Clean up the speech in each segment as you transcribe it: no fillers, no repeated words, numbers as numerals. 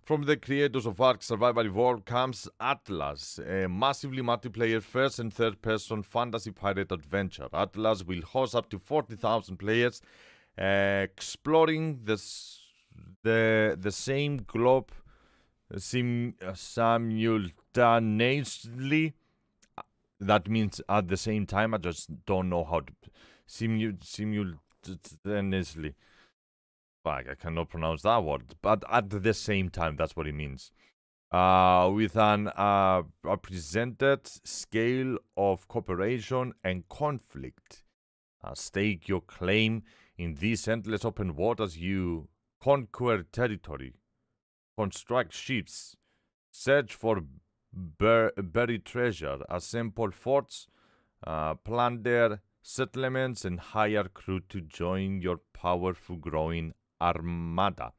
From the creators of Ark Survival Evolved comes Atlas, a massively multiplayer first and third person fantasy pirate adventure. Atlas will host up to 40,000 players, exploring the same globe simultaneously. That means at the same time. I just don't know how to simultaneously. Fuck, I cannot pronounce that word. But at the same time, that's what it means. With an represented scale of cooperation and conflict. Stake your claim in this endless open world as you conquer territory, construct ships, search for buried treasure, assemble forts, plunder settlements, and hire crew to join your powerful growing armada.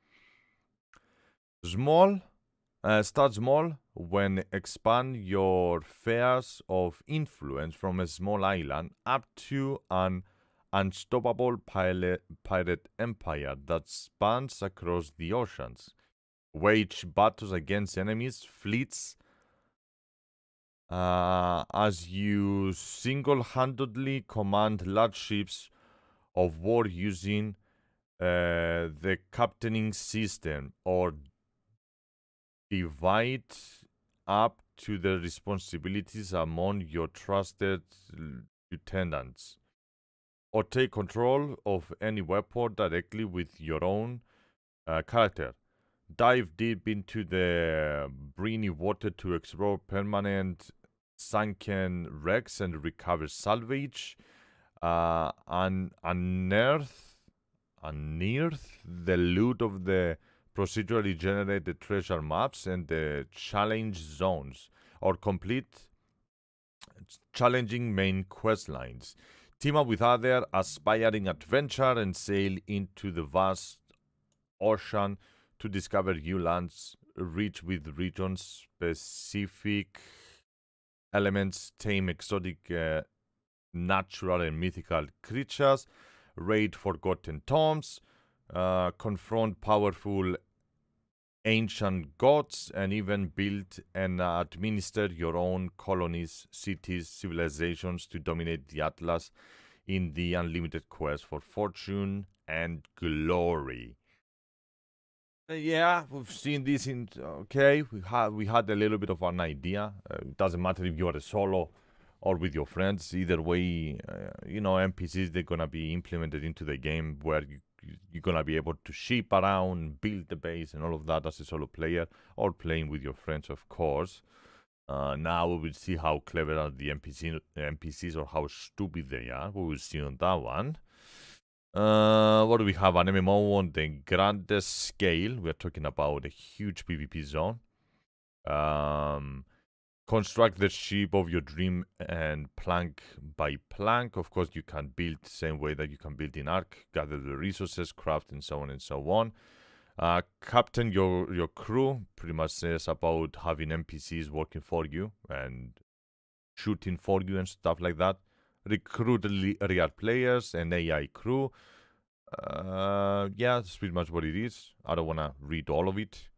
Start small when expand your spheres of influence from a small island up to an unstoppable pirate empire that spans across the oceans. Wage battles against enemies, fleets, as you single-handedly command large ships of war using the captaining system, or divide up to the responsibilities among your trusted lieutenants, or take control of any weapon directly with your own character. Dive deep into the briny water to explore permanent sunken wrecks and recover salvage. Unearth the loot of the procedurally generated treasure maps and the challenge zones, or complete challenging main quest lines. Team up with other aspiring adventure and sail into the vast ocean to discover new lands rich with region-specific elements, tame exotic natural and mythical creatures, raid forgotten tombs, confront powerful ancient gods, and even build and administer your own colonies, cities, civilizations to dominate the Atlas in the unlimited quest for fortune and glory. Yeah, we've seen this in. Okay, we had a little bit of an idea. It doesn't matter if you're a solo or with your friends. Either way, NPCs, they're gonna be implemented into the game where you're gonna be able to ship around, build the base, and all of that as a solo player, or playing with your friends, of course. Now we will see how clever are the NPCs or how stupid they are. We will see on that one. What do we have? An MMO on the grandest scale. We're talking about a huge PvP zone. Construct the ship of your dream and plank by plank. Of course, you can build the same way that you can build in Ark. Gather the resources, craft, and so on and so on. Captain your crew. Pretty much says about having NPCs working for you and shooting for you and stuff like that. Recruit real players and AI crew. Yeah, that's pretty much what it is. I don't want to read all of it.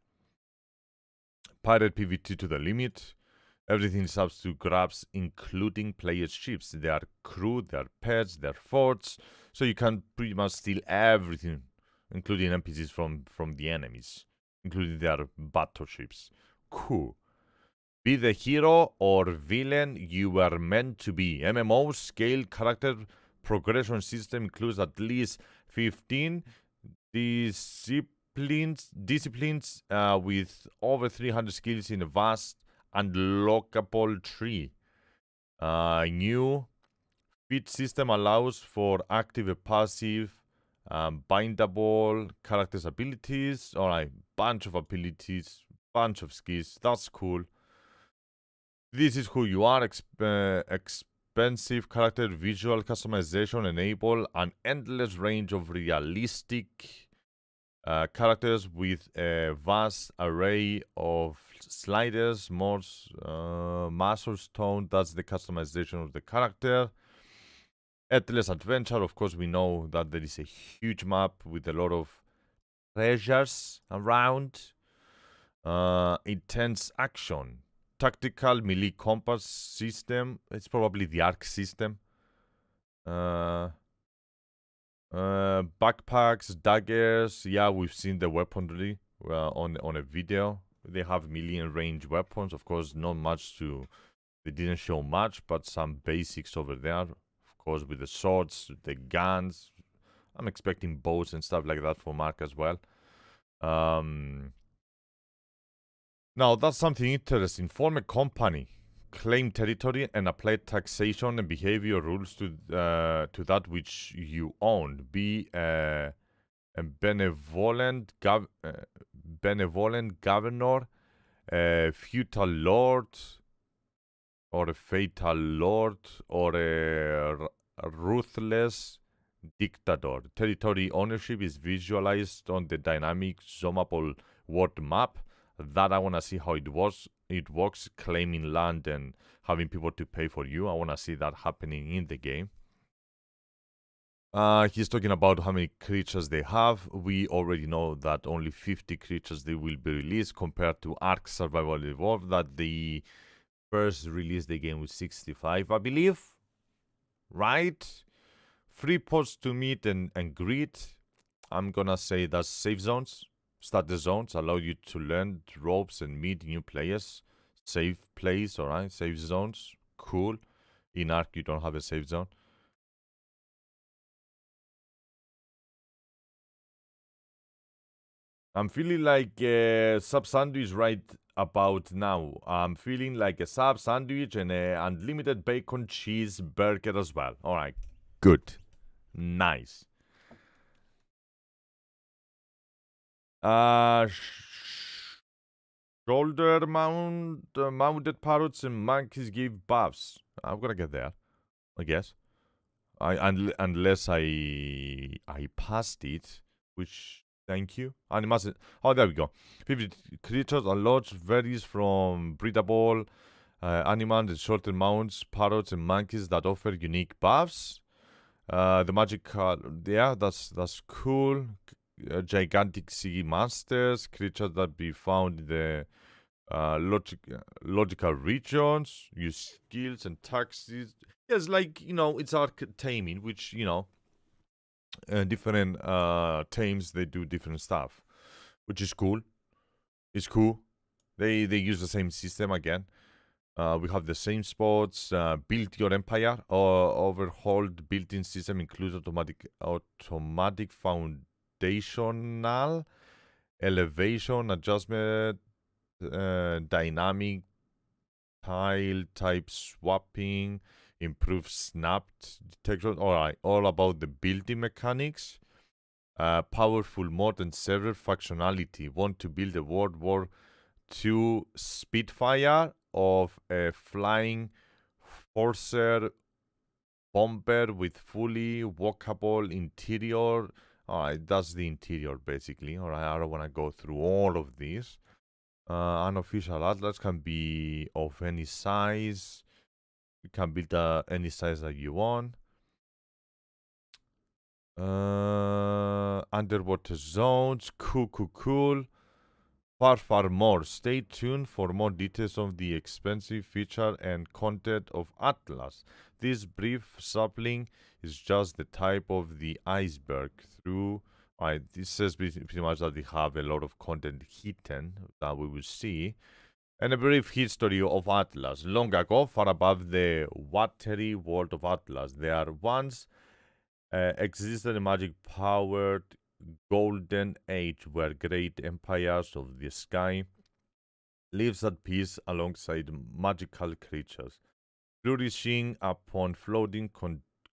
Pirate PvT to the limit. Everything is up to grabs, including players' ships, their crew, their pets, their forts. So you can pretty much steal everything, including NPCs from the enemies, including their battleships. Cool. Be the hero or villain you were meant to be. MMO scale character progression system includes at least 15 disciplines with over 300 skills in a vast unlockable tree. New feat system allows for active and passive bindable characters' abilities. Alright, bunch of abilities, bunch of skills. That's cool. This is who you are. Expensive character visual customization enable an endless range of realistic characters with a vast array of sliders, mods, master stone. That's the customization of the character. Endless adventure. Of course, we know that there is a huge map with a lot of treasures around. Intense action. Tactical melee compass system. It's probably the arc system. Backpacks, daggers. Yeah, we've seen the weaponry on a video. They have melee and range weapons. Of course, not much to. They didn't show much, but some basics over there. Of course, with the swords, the guns. I'm expecting bows and stuff like that for Mark as well. Now, that's something interesting. Form a company, claim territory, and apply taxation and behavior rules to that which you own. Be a benevolent governor, a feudal lord, or a fatal lord, or a ruthless dictator. Territory ownership is visualized on the dynamic zoomable world map. That I want to see how it works, claiming land and having people to pay for you. I want to see that happening in the game. He's talking about how many creatures they have. We already know that only 50 creatures they will be released compared to Ark Survival Evolved that they first released the game with 65, I believe. Right? Free pods to meet and greet. I'm gonna say that's safe zones. Starter zones allow you to learn ropes and meet new players. Safe place, alright? Safe zones. Cool. In Ark, you don't have a safe zone. I'm feeling like a sub sandwich right about now. I'm feeling like a sub sandwich and an unlimited bacon cheese burger as well. Alright. Good. Nice. Shoulder mounted parrots and monkeys give buffs. I'm gonna get there, I guess. Unless I passed it, which thank you. And it mustn't. Oh, there we go. 50 creatures are large, varies from breedable animals and shorter mounts, parrots and monkeys that offer unique buffs. The magical, yeah, that's cool. Gigantic sea monsters, creatures that be found in the logical regions, use skills and taxes. Yes, like, it's arc taming, which, different tames, they do different stuff, which is cool. It's cool. They use the same system again. We have the same spots. Build your empire. Overhauled built-in system includes automatic foundational elevation adjustment, dynamic tile type swapping, improved snap detection. Alright, all about the building mechanics. Powerful mod and server functionality. Want to build a World War II Spitfire of a flying Forcer bomber with fully walkable interior. Alright, that's the interior basically. Alright, I don't want to go through all of these. Unofficial atlas can be of any size. You can build any size that you want. Underwater zones. Cool. Far more. Stay tuned for more details of the expensive feature and content of Atlas. This brief sampling is just the type of the iceberg. This says pretty much that they have a lot of content hidden that we will see. And a brief history of Atlas. Long ago, far above the watery world of Atlas, there once existed a magic-powered golden age where great empires of the sky lives at peace alongside magical creatures, flourishing upon floating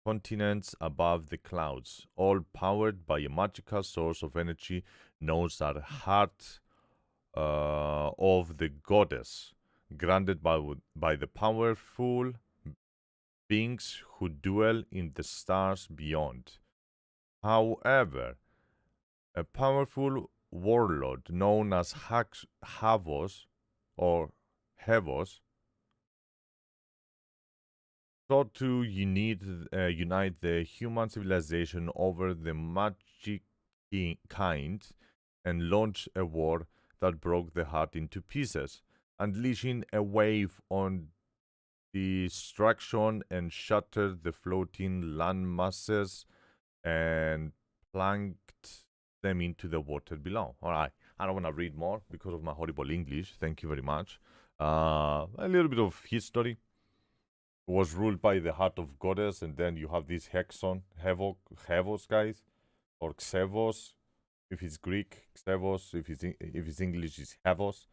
continents above the clouds, all powered by a magical source of energy known as Heart of the Goddess, granted by the powerful beings who dwell in the stars beyond. However, a powerful warlord known as Havos or Hevos sought to unite the human civilization over the magic kind and launch a war that broke the heart into pieces, unleashing a wave on destruction and shattered the floating land masses and planked them into the water below. All right, I don't want to read more because of my horrible English. Thank you very much. A little bit of history. It was ruled by the heart of goddess, and then you have this Hexon, Hevos guys, or Xevos, if it's Greek, Xevos, if it's English, it's Hevos.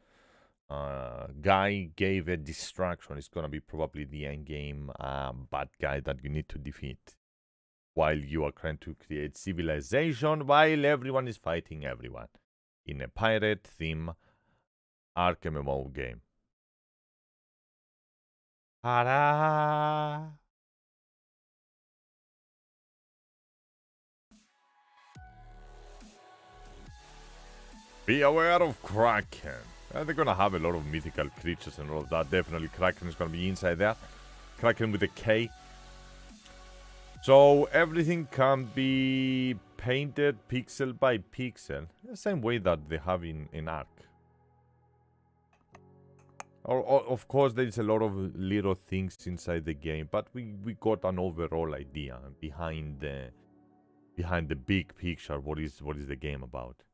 Guy gave a distraction. It's gonna be probably the end game bad guy that you need to defeat, while you are trying to create civilization, while everyone is fighting everyone in a pirate theme Ark MMO game. Ta-da! Be aware of Kraken. They're gonna have a lot of mythical creatures and all of that. Definitely Kraken is gonna be inside there. Kraken with a K. So everything can be painted pixel by pixel. The same way that they have in Ark. Of course, there is a lot of little things inside the game, but we got an overall idea behind the big picture. What is the game about?